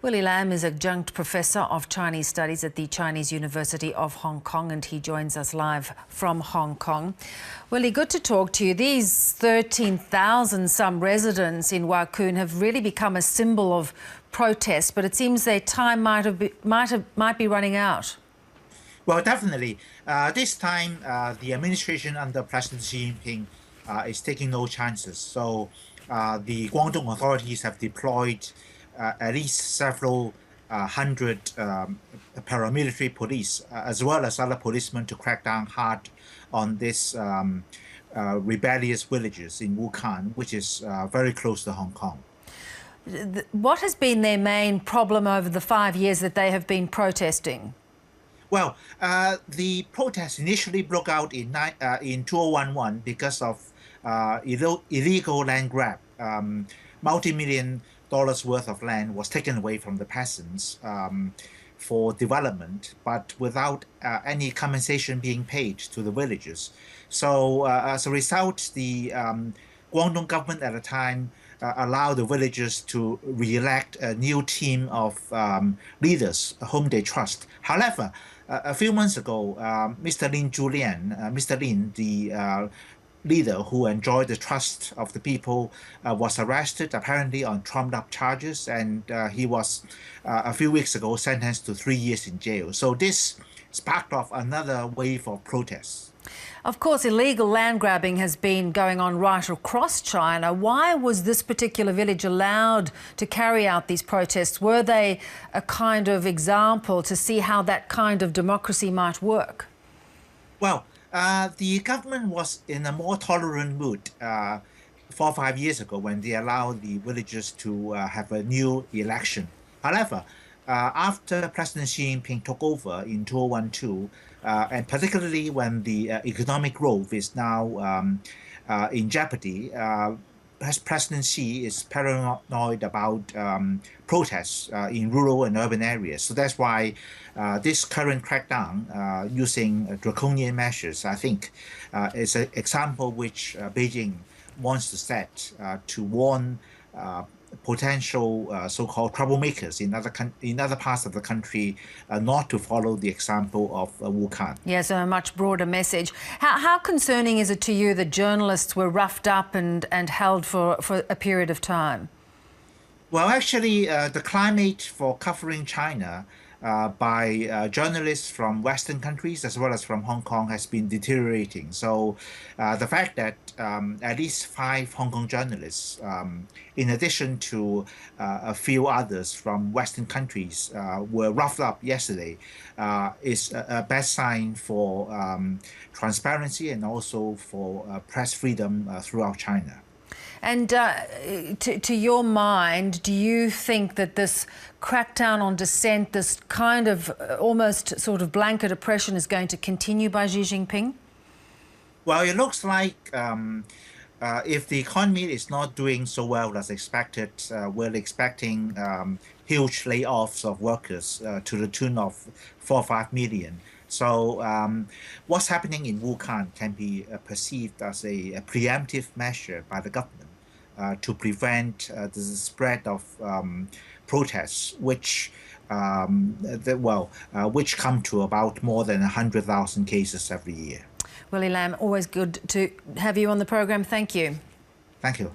Willie Lam is adjunct professor of Chinese studies at the Chinese University of Hong Kong, and he joins us live from Hong Kong. Willie, good to talk to you. These 13,000 some residents in Wukan have really become a symbol of protest, but it seems their time might be running out. Well, definitely. This time, the administration under President Xi Jinping is taking no chances. So the Guangdong authorities have deployed at least several hundred paramilitary police, as well as other policemen, to crack down hard on this rebellious villages in Wukan, which is very close to Hong Kong. What has been their main problem over the 5 years that they have been protesting? Well, the protests initially broke out in 2011 because of illegal land grab. Multi-million dollars worth of land was taken away from the peasants for development, but without any compensation being paid to the villagers. So as a result, the Guangdong government at the time allowed the villagers to re-elect a new team of leaders whom they trust. However, a few months ago, Mr. Lin, the leader who enjoyed the trust of the people, was arrested, apparently on trumped-up charges, and he was a few weeks ago sentenced to 3 years in jail. So this sparked off another wave of protests. Of course, illegal land grabbing has been going on right across China. Why was this particular village allowed to carry out these protests? Were they a kind of example to see how that kind of democracy might work? Well, the government was in a more tolerant mood 4 or 5 years ago when they allowed the villagers to have a new election. However, after President Xi Jinping took over in 2012, and particularly when the economic growth is now in jeopardy, President Xi is paranoid about protests in rural and urban areas. So that's why this current crackdown using draconian measures, I think, is an example which Beijing wants to set to warn potential so-called troublemakers in other parts of the country not to follow the example of Wukan. Yes, a much broader message. How concerning is it to you that journalists were roughed up and held for a period of time? Well, actually, the climate for covering China by journalists from Western countries as well as from Hong Kong has been deteriorating. So the fact that at least 5 Hong Kong journalists, in addition to a few others from Western countries, were roughed up yesterday is a bad sign for transparency and also for press freedom throughout China. And to your mind, do you think that this crackdown on dissent, this kind of almost sort of blanket oppression, is going to continue by Xi Jinping? Well, it looks like if the economy is not doing so well as expected, we're expecting huge layoffs of workers to the tune of 4 or 5 million. So what's happening in Wukan can be perceived as a preemptive measure by the government to prevent the spread of protests, which which come to about more than 100,000 cases every year. Willie Lam, always good to have you on the program. Thank you. Thank you.